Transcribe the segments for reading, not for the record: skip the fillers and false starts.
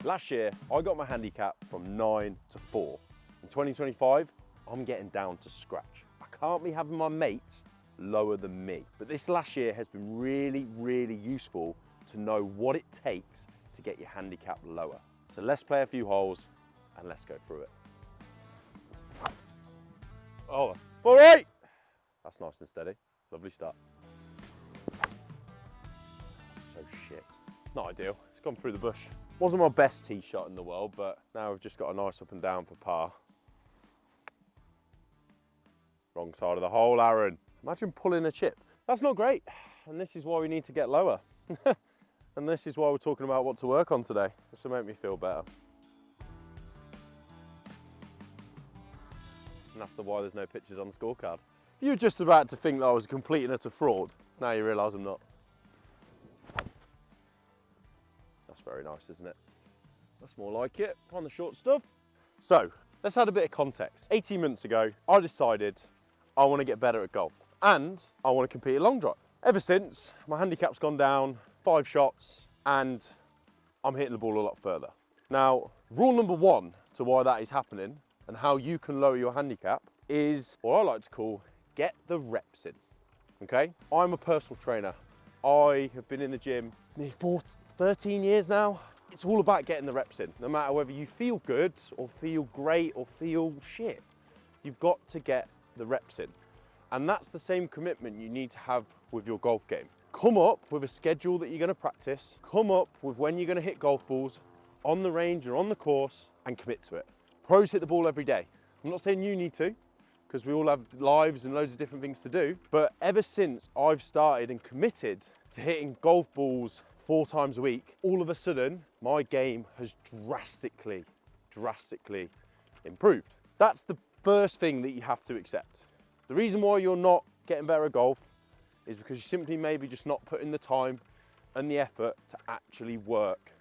Last year, I got my handicap from 9 to 4. In 2025, I'm getting down to scratch. I can't be having my mates lower than me. But this last year has been really, really useful to know what it takes to get your handicap lower. So let's play a few holes and let's go through it. Oh, 4-8. That's nice and steady. Lovely start. So shit. Not ideal. It's gone through the bush. Wasn't my best tee shot in the world, but now we've just got a nice up and down for par. Wrong side of the hole, Aaron. Imagine pulling a chip. That's not great. And this is why we need to get lower. And this is why we're talking about what to work on today. This will make me feel better. And that's why there's no pictures on the scorecard. You were just about to think that I was a complete and utter fraud. Now you realise I'm not. That's very nice, isn't it? That's more like it on the short stuff. So let's add a bit of context. 18 months ago, I decided I want to get better at golf and I want to compete at long drive. Ever since, my handicap's gone down 5 shots and I'm hitting the ball a lot further. Now, rule number 1 to why that is happening and how you can lower your handicap is what I like to call get the reps in, okay? I'm a personal trainer. I have been in the gym nearly 13 years now. It's all about getting the reps in, no matter whether you feel good or feel great or feel shit. You've got to get the reps in. And that's the same commitment you need to have with your golf game. Come up with a schedule that you're gonna practice, come up with when you're gonna hit golf balls on the range or on the course and commit to it. Pros hit the ball every day. I'm not saying you need to, because we all have lives and loads of different things to do. But ever since I've started and committed to hitting golf balls 4 times a week, all of a sudden, my game has drastically improved. That's the first thing that you have to accept. The reason why you're not getting better at golf is because you're simply maybe just not putting the time and the effort to actually work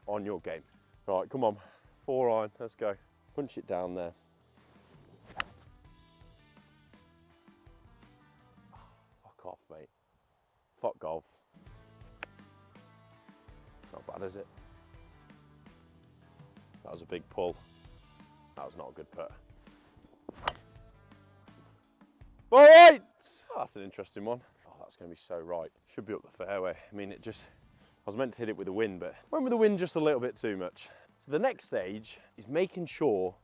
on your game. Right, come on, 4 iron, let's go. Punch it down there. Fuck off, mate. Fuck golf. Not bad, is it? That was a big pull. That was not a good putt. All right! Oh, that's an interesting one. Oh, that's going to be so right. Should be up the fairway. I mean, I was meant to hit it with the wind, but went with the wind just a little bit too much. So the next stage is making sure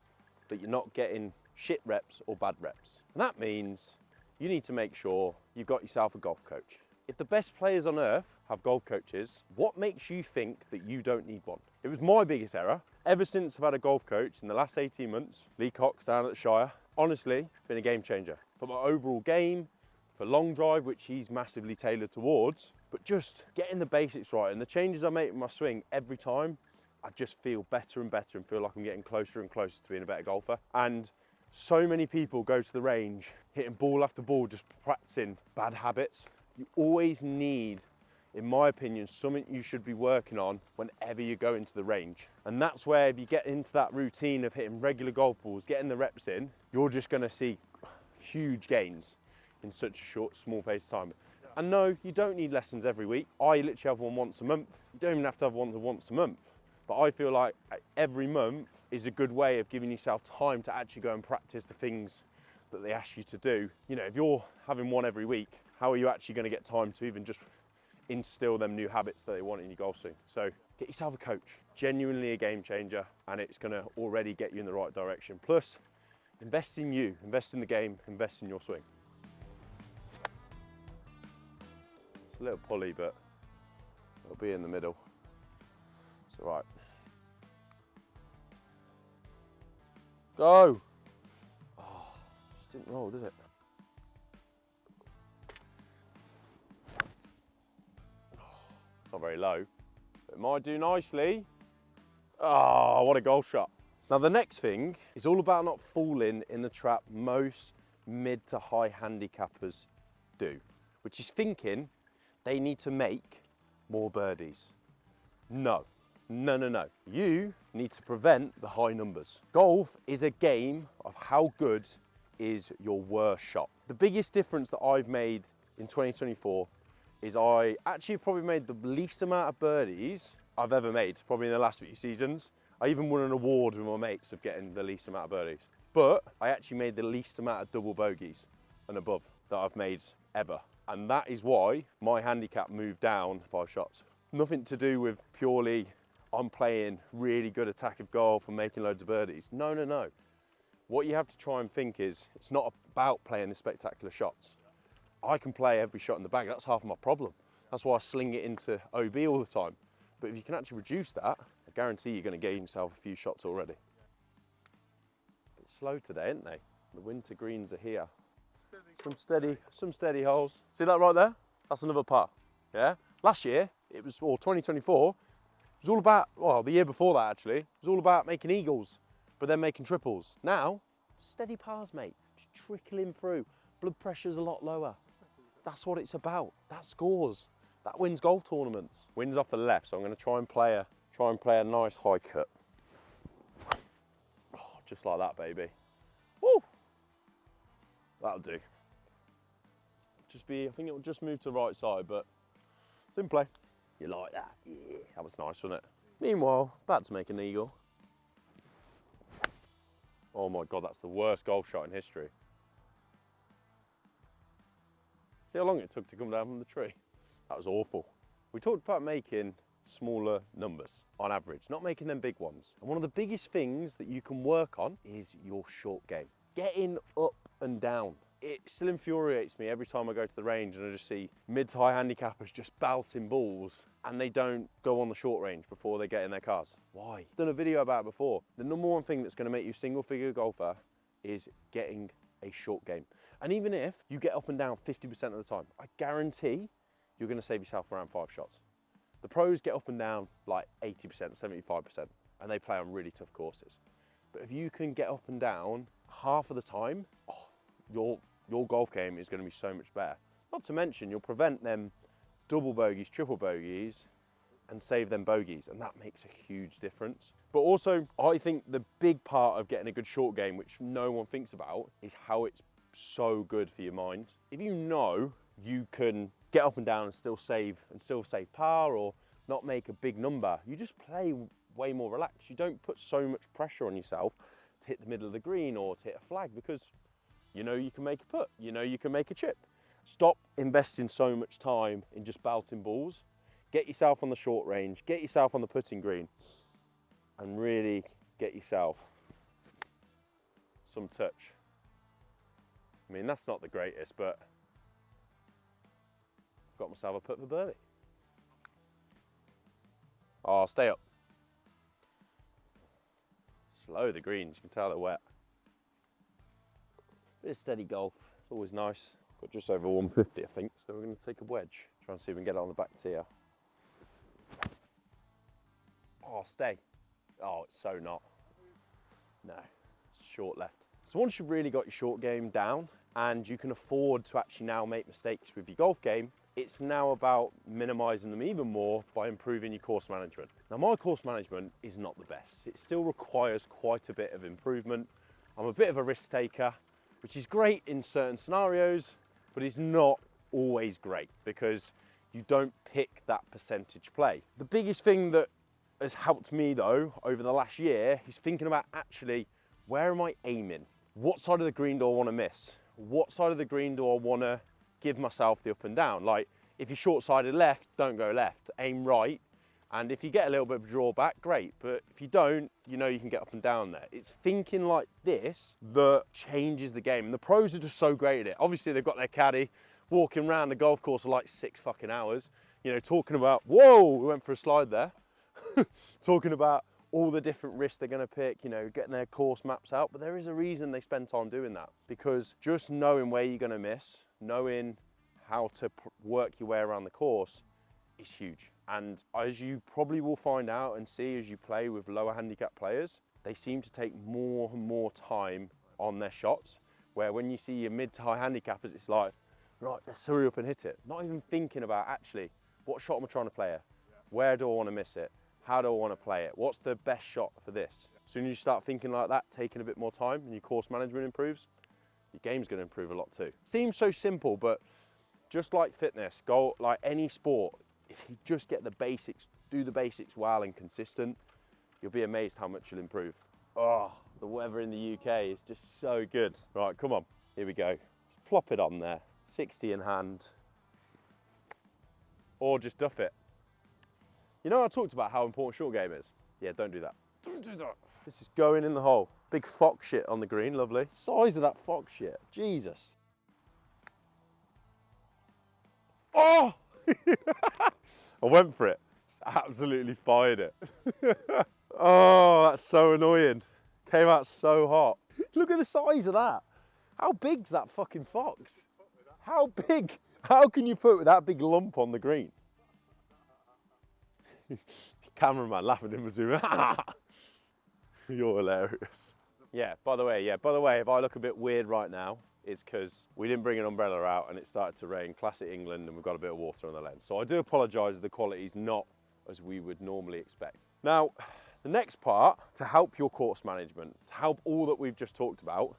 that you're not getting shit reps or bad reps. And that means you need to make sure you've got yourself a golf coach. If the best players on earth have golf coaches, what makes you think that you don't need one? It was my biggest error. Ever since I've had a golf coach in the last 18 months, Lee Cox down at the Shire, honestly, been a game changer. For my overall game, for long drive, which he's massively tailored towards, but just getting the basics right and the changes I make with my swing every time, I just feel better and better and feel like I'm getting closer and closer to being a better golfer. And so many people go to the range, hitting ball after ball, just practicing bad habits. You always need, in my opinion, something you should be working on whenever you go into the range. And that's where if you get into that routine of hitting regular golf balls, getting the reps in, you're just gonna see huge gains in such a short, small pace of time. And no, you don't need lessons every week. I literally have one once a month. You don't even have to have one once a month. But I feel like every month is a good way of giving yourself time to actually go and practice the things that they ask you to do. You know, if you're having one every week, how are you actually going to get time to even just instill them new habits that they want in your golf swing? So get yourself a coach, genuinely a game changer, and it's going to already get you in the right direction. Plus, invest in you, invest in the game, invest in your swing. It's a little pulley, but it'll be in the middle. It's all right. Go! Oh, just didn't roll, did it? Not very low, but it might do nicely. Oh, what a golf shot. Now the next thing is all about not falling in the trap most mid to high handicappers do, which is thinking they need to make more birdies. No. You need to prevent the high numbers. Golf is a game of how good is your worst shot. The biggest difference that I've made in 2024 is I actually probably made the least amount of birdies I've ever made, probably in the last few seasons. I even won an award with my mates of getting the least amount of birdies. But I actually made the least amount of double bogeys and above that I've made ever. And that is why my handicap moved down 5 shots. Nothing to do with purely I'm playing really good attack of golf and making loads of birdies. No, no, no. What you have to try and think is it's not about playing the spectacular shots. I can play every shot in the bag. That's half of my problem. That's why I sling it into OB all the time. But if you can actually reduce that, I guarantee you're going to gain yourself a few shots already. A bit slow today, aren't they? The winter greens are here. Some steady holes. See that right there? That's another par. Yeah. Last year, it was, or 2024, it was all about, well, the year before that actually, it was all about making eagles, but then making triples. Now, steady pars, mate. Just trickling through. Blood pressure's a lot lower. That's what it's about. That scores. That wins golf tournaments. Wind's off the left, so I'm going to try and play a nice high cut. Oh, just like that, baby. Woo! That'll do. I think it'll just move to the right side, but it's in play. You like that? Yeah, that was nice, wasn't it? Meanwhile, about to make an eagle. Oh my God, that's the worst golf shot in history. See how long it took to come down from the tree? That was awful. We talked about making smaller numbers on average, not making them big ones. And one of the biggest things that you can work on is your short game. Getting up and down. It still infuriates me every time I go to the range and I just see mid to high handicappers just belting balls and they don't go on the short range before they get in their cars. Why? I've done a video about it before. The number one thing that's going to make you a single figure golfer is getting a short game. And even if you get up and down 50% of the time, I guarantee you're going to save yourself around 5 shots. The pros get up and down like 80%, 75%, and they play on really tough courses. But if you can get up and down half of the time, your golf game is going to be so much better. Not to mention, you'll prevent them double bogeys, triple bogeys, and save them bogeys, and that makes a huge difference. But also, I think the big part of getting a good short game, which no one thinks about, is how it's so good for your mind. If you know you can get up and down and still save par or not make a big number, you just play way more relaxed. You don't put so much pressure on yourself to hit the middle of the green or to hit a flag because you know you can make a putt, you know you can make a chip. Stop investing so much time in just belting balls. Get yourself on the short range, get yourself on the putting green, and really get yourself some touch. I mean, that's not the greatest, but I've got myself a putt for birdie. Oh, stay up. Slow the greens, you can tell they're wet. Bit of steady golf, it's always nice. Got just over 150, I think, so we're going to take a wedge. Try and see if we can get it on the back tier. Oh, stay. Oh, it's so not. No, it's short left. So once you've really got your short game down and you can afford to actually now make mistakes with your golf game, it's now about minimizing them even more by improving your course management. Now, my course management is not the best. It still requires quite a bit of improvement. I'm a bit of a risk taker, which is great in certain scenarios, but it's not always great because you don't pick that percentage play. The biggest thing that has helped me though over the last year is thinking about actually, where am I aiming? What side of the green do I want to miss? What side of the green do I want to give myself the up and down? Like, if you're short-sided left, don't go left, aim right. And if you get a little bit of a drawback, great. But if you don't, you know you can get up and down there. It's thinking like this that changes the game. And the pros are just so great at it. Obviously, they've got their caddy walking around the golf course for like 6 fucking hours, you know, talking about, whoa, we went for a slide there. Talking about all the different risks they're going to pick, you know, getting their course maps out. But there is a reason they spend time doing that, because just knowing where you're going to miss, knowing how to work your way around the course is huge. And as you probably will find out and see as you play with lower handicap players, they seem to take more and more time on their shots, where when you see your mid to high handicappers, it's like, right, let's hurry up and hit it. Not even thinking about actually, what shot am I trying to play here? Where do I want to miss it? How do I want to play it? What's the best shot for this? As soon as you start thinking like that, taking a bit more time and your course management improves, your game's going to improve a lot too. Seems so simple, but just like fitness, like any sport, if you just get the basics do the basics well and consistent, you'll be amazed how much you'll improve. Oh, the weather in the UK is just so good. Right, come on, here we go. Just plop it on there, 60 in hand, or just duff it. You know I talked about how important short game is? Yeah, don't do that. Don't do that. This is going in the hole. Big fox shit on the green, lovely. Size of that fox shit, Jesus. Oh! I went for it, just absolutely fired it. Oh, that's so annoying. Came out so hot. Look at the size of that. How big's that fucking fox? How big? How can you put that big lump on the green? Cameraman laughing in the zoom. You're hilarious. Yeah, by the way, if I look a bit weird right now, it's because we didn't bring an umbrella out and it started to rain, classic England, and we've got a bit of water on the lens. So I do apologise if the quality's not as we would normally expect. Now, the next part, to help your course management, to help all that we've just talked about,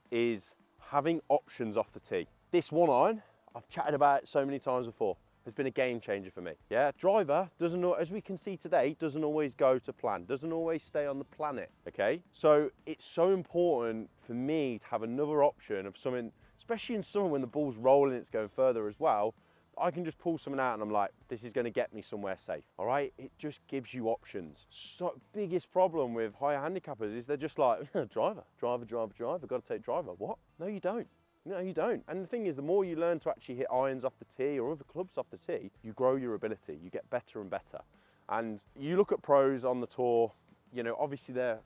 is having options off the tee. This one iron, I've chatted about it so many times before, has been a game changer for me. Yeah, driver doesn't, as we can see today, doesn't always go to plan, doesn't always stay on the planet, okay? So it's so important for me to have another option of something, especially in summer when the ball's rolling, it's going further as well, I can just pull something out and I'm like, this is gonna get me somewhere safe, all right? It just gives you options. So biggest problem with higher handicappers is they're just like, driver, gotta take driver. What? No, you don't. No, you don't. And the thing is, the more you learn to actually hit irons off the tee or other clubs off the tee, you grow your ability, you get better and better. And you look at pros on the tour, you know, obviously they're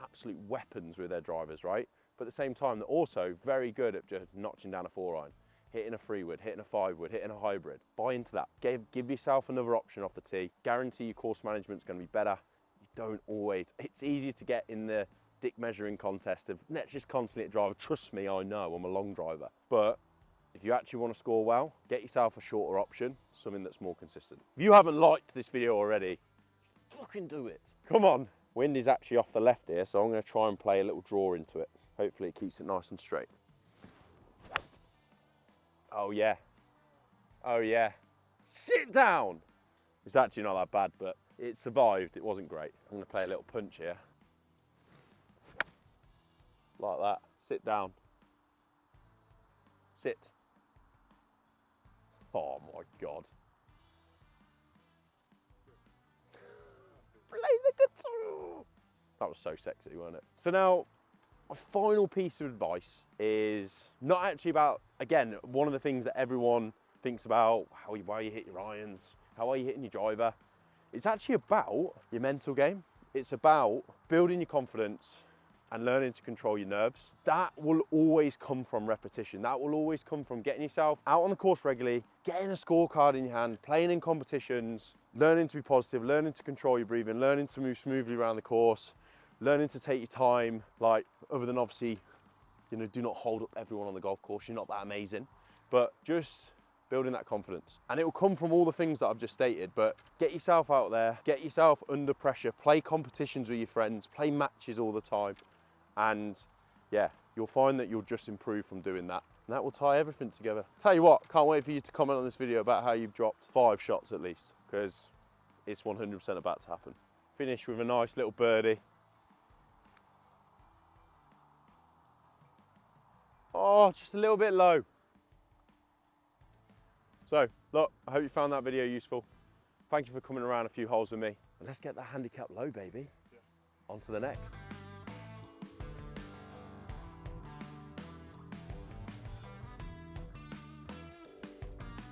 absolute weapons with their drivers, right? But at the same time, they're also very good at just notching down a 4-iron, hitting a 3-wood, hitting a 5-wood, hitting a hybrid. Buy into that. Give yourself another option off the tee. Guarantee your course management's going to be better. You don't always, it's easier to get in the dick measuring contest of let's just constantly hit driver. Trust me, I know, I'm a long driver. But if you actually want to score well, get yourself a shorter option, something that's more consistent. If you haven't liked this video already, fucking do it. Come on. Wind is actually off the left here, so I'm going to try and play a little draw into it. Hopefully it keeps it nice and straight. Oh yeah. Oh yeah. Sit down. It's actually not that bad, but it survived. It wasn't great. I'm going to play a little punch here. Like that. Sit down. Sit. Oh my God. Play the guitar. That was so sexy, wasn't it? So now, my final piece of advice is not actually about, again, one of the things that everyone thinks about, how you hit your irons, how are you hitting your driver. It's actually about your mental game. It's about building your confidence and learning to control your nerves. That will always come from repetition. That will always come from getting yourself out on the course regularly, getting a scorecard in your hand, playing in competitions, learning to be positive, learning to control your breathing, learning to move smoothly around the course, learning to take your time, like, other than obviously, you know, do not hold up everyone on the golf course. You're not that amazing, but just building that confidence. And it will come from all the things that I've just stated, but get yourself out there, get yourself under pressure, play competitions with your friends, play matches all the time. And yeah, you'll find that you'll just improve from doing that. And that will tie everything together. Tell you what, can't wait for you to comment on this video about how you've dropped 5 shots at least, because it's 100% about to happen. Finish with a nice little birdie. Oh, just a little bit low. So, look, I hope you found that video useful. Thank you for coming around a few holes with me. And let's get that handicap low, baby. Yeah. On to the next.